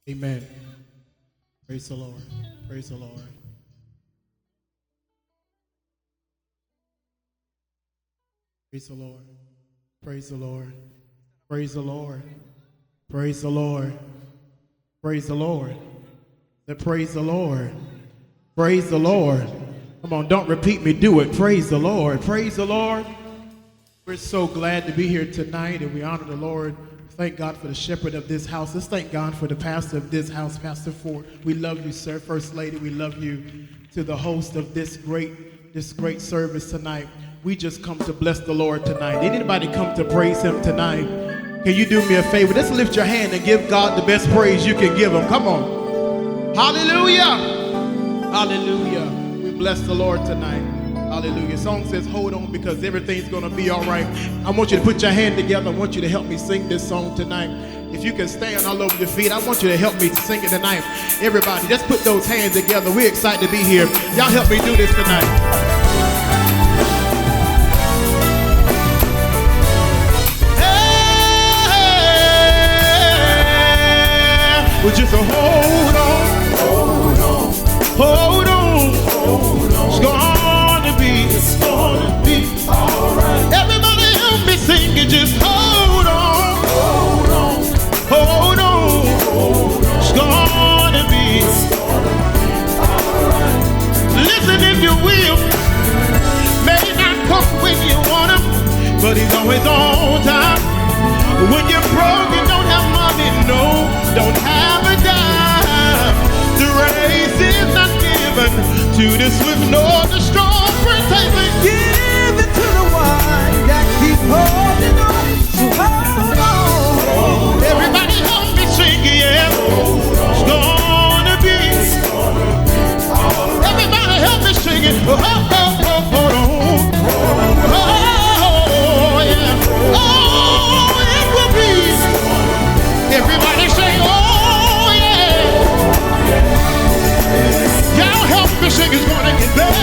Amen. Praise the Lord. Praise the Lord. Praise the Lord. Praise the Lord. Praise the Lord. Praise the Lord. Praise the Lord. Praise the Lord. Praise the Lord. Come on, don't repeat me. Do it. Praise the Lord. Praise the Lord. We're so glad to be here tonight, and we honor the Lord. Thank God for the shepherd of this house. Let's thank God for the pastor of this house, Pastor Ford. We love you, sir. First Lady, we love you. To the host of this great service tonight. We just come to bless the Lord tonight. Did anybody come to praise him tonight? Can you do me a favor? Let's lift your hand and give God the best praise you can give him. Come on. Hallelujah. Hallelujah. We bless the Lord tonight. Hallelujah. The song says, hold on, because everything's going to be all right. I want you to put your hand together. I want you to help me sing this song tonight. If you can stand all over your feet, I want you to help me to sing it tonight. Everybody, just put those hands together. We're excited to be here. Y'all help me do this tonight. Well, just a hold on, hold on, hold on, hold on. It's gonna be alright. Everybody help me sing it. Just hold on, hold on, hold on, hold on. It's gonna be alright. Listen, if you will, may not come when you want him, but he's always on time. When you're broke, you don't have money, no, don't have a dime. The race is not given to the swift nor the strong. Give it to the one that keeps holding on. So hold on. Everybody help me sing it. Yeah. It's gonna be. Everybody help me sing it. Oh, oh, oh, hold on. Oh, yeah. Oh, it will be. Everybody say, oh, yeah. Y'all help me sing. It's gonna get better.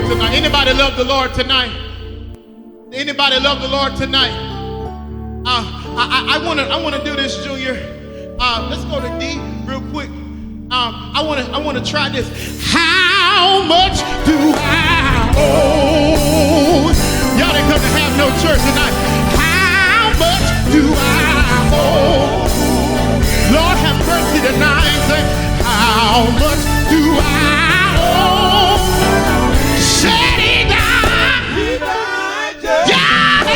Lord tonight? Anybody love the Lord tonight? Anybody love the Lord tonight? I want to do this, Junior. Let's go to D real quick. I want to try this. How much do I owe? Y'all didn't come to have no church tonight. How much do I owe? Lord have mercy tonight. Say, how much do I owe? Said he died. Yeah.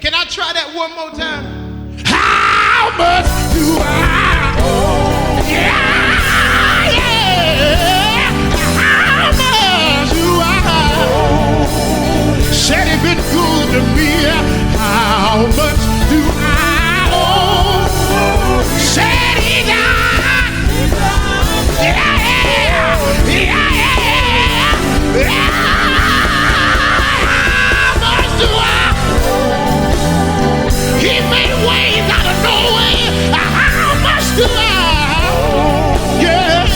Can I try that one more time? How much do I owe? Yeah, yeah. How much do I owe? Said he been good to me. How much do I owe? Said he died. Yeah, yeah, yeah. How much do I owe? He made ways out of no way. How much do I owe? Yeah.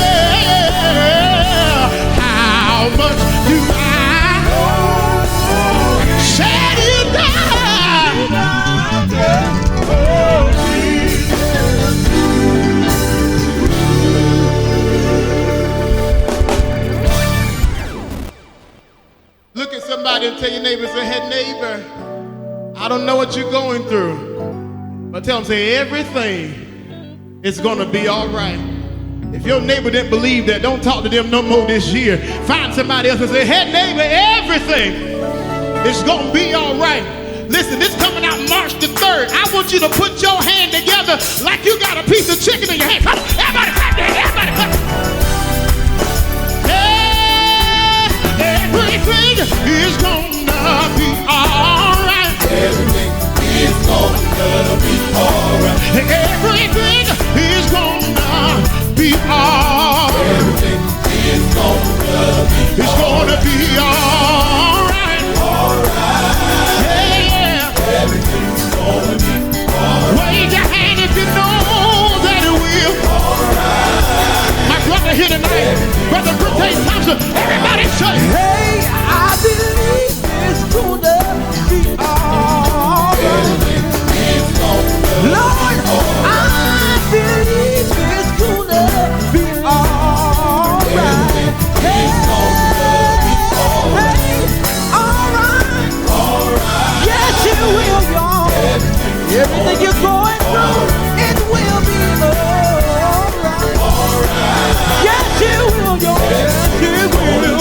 How much do I owe? Said he died. Look at somebody and tell your neighbor, say, hey neighbor, I don't know what you're going through, but tell them, say, everything is going to be all right. If your neighbor didn't believe that, don't talk to them no more this year. Find somebody else and say, hey neighbor, everything is going to be all right. Listen, this coming out March the 3rd. I want you to put your hand together like you got a piece of chicken in your hand. Come on, everybody clap there, everybody clap. Everything is gonna be alright. Everything is gonna be alright. Everything is gonna be alright. Everything is gonna be It's gonna be alright. alright. Yeah. Everything's gonna be alright. Wave your hand if you know that it will. Alright. My brother here tonight, Brother Brute Thompson, everybody say, Hey, I believe it's gonna be alright. Everything is gonna Lord, I believe it's gonna be alright. Hey, alright. alright. Yes, it will, y'all. Everything you're going through, it will be alright. Yes, it will, y'all. Yes, it will.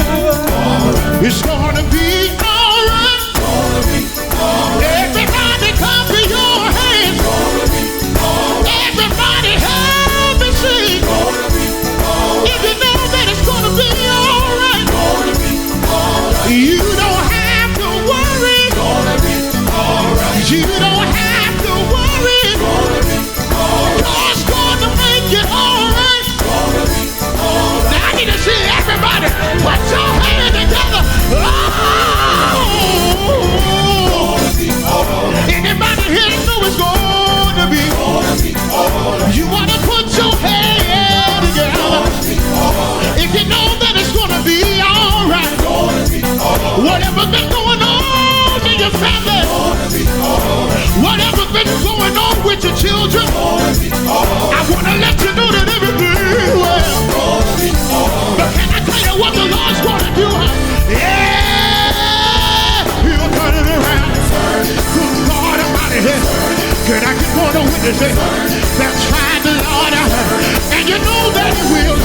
it's gonna be alright. Gonna be alright. Everybody clap for your hands. Gonna be alright. Everybody help me sing. Gonna be alright. If you know that it's gonna be alright, Gonna be alright. you don't have to worry. Gonna be alright. You don't have to worry. Gonna be alright. God's gonna make it alright. Gonna be alright. Now I need to see everybody put your hand together. Oh! Gonna be alright. Anybody here know it's gonna be? Gonna be alright. You wanna put your hand together. Gonna be alright. If you know that it's gonna be alright. Gonna be alright. Whatever's been going on in your family, Gonna be alright. whatever's been going on with your children, Gonna be alright. I wanna let you know that everything well. Gonna be alright. But can I tell you what the Lord's gonna do? Yeah, He'll turn it around. Good God Almighty, can I get one of witnesses that tried the Lord out? And you know that He will.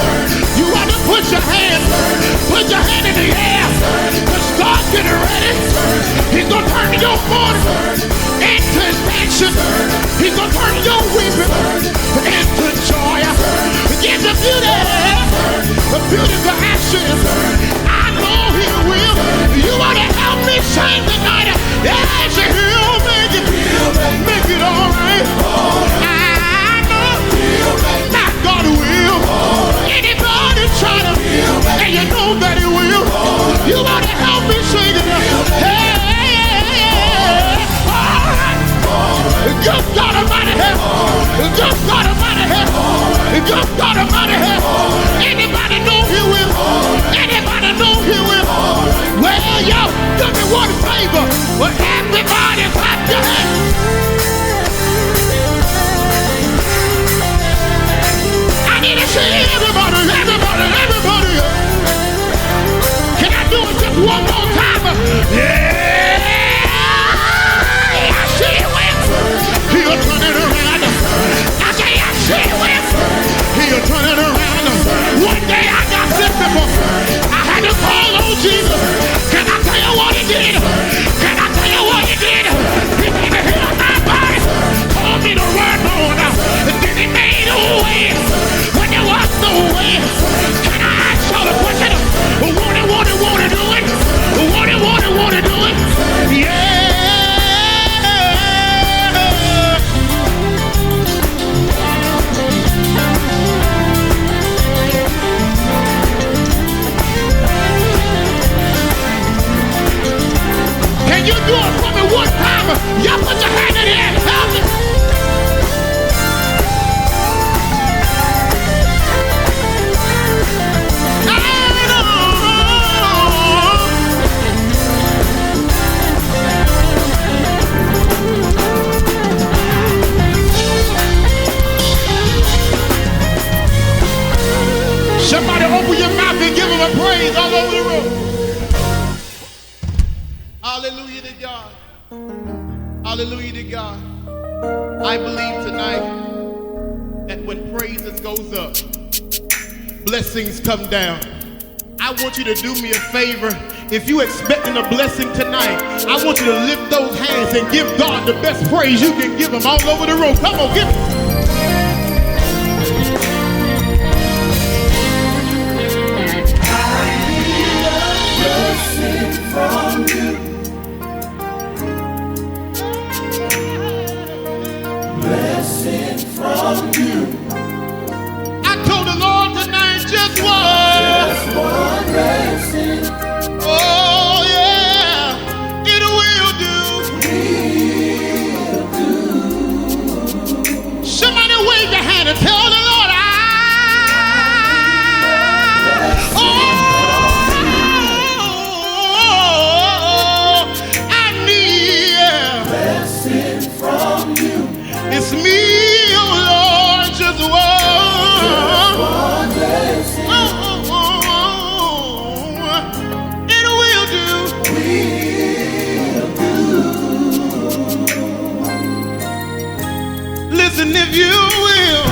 You want to put your hand in the air, because God's getting ready. He's gonna turn your mourning into dancing. He's gonna turn your weeping into joy. Get the beauty for ashes. I know He will. You want to help me sing tonight? Yes, He'll make it all right. I know that God will. Anybody try to, and you know that He will. You want to help me sing it? Hey, all right. Good God Almighty, good Do me one favor. Well, everybody clap your hands. I need to see everybody. Can I do it just one more time? Yeah. I see it with. He'll turn it around. I say I see it with. He'll turn it around. One day I got sick before. I had to call on Jesus. Can I tell you what he did? Can I tell you what he did? He came to heal my body. Told me to run on. Then he made a way when there was no way. Can I ask y'all a question? Want to do it? Want to do it? Yeah. Can you do it for me one time? Y'all put your hand in the air. Help me. Somebody open your mouth and give him a praise all over the room. Hallelujah to God. Hallelujah to God. I believe tonight that when praises goes up, blessings come down. I want you to do me a favor. If you're expecting a blessing tonight, I want you to lift those hands and give God the best praise you can give him all over the room. Come on, give it. From you, blessing from you. I told the Lord tonight just one blessing. Oh yeah, it will do. Somebody wave your hand and tell the Lord it's me, oh Lord, just one blessing. It will do. Listen, if you will.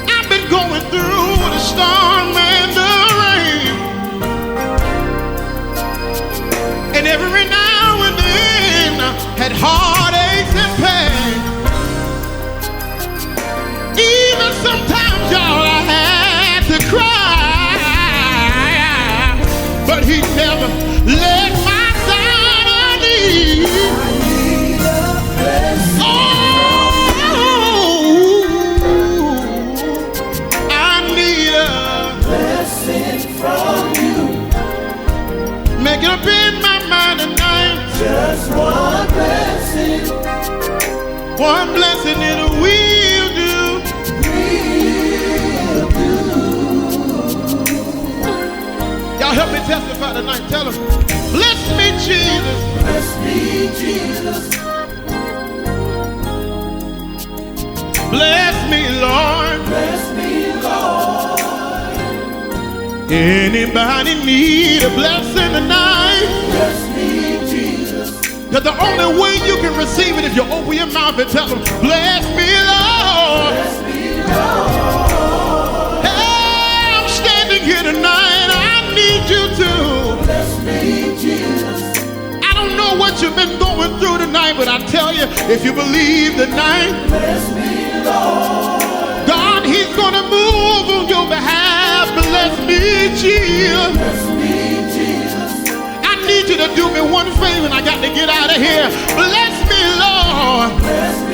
I've been going through the storm and the rain, and every now and then had heartaches and pain. Even sometimes, y'all, I had to cry, but he never let my side of me. I need a blessing from you. Make up in my mind tonight. Just one blessing. One blessing it will do. Y'all help me testify tonight. Tell them, bless me, Jesus. Bless me, Jesus. Bless me, Lord. Bless me, Lord. Anybody need a blessing tonight? Bless me, Jesus. Because the only way you can receive it is you open your mouth and tell them, bless me, Lord. Bless me, Lord. Hey, I'm standing here tonight. I need you to. Bless me, Jesus. I don't know what you've been going through tonight, but I tell you, if you believe tonight, bless me, Lord. God, he's going to move on your behalf. Bless me, Jesus. Bless me, Jesus. I need you to do me one favor and I got to get out of here. Bless me, Lord. Bless me.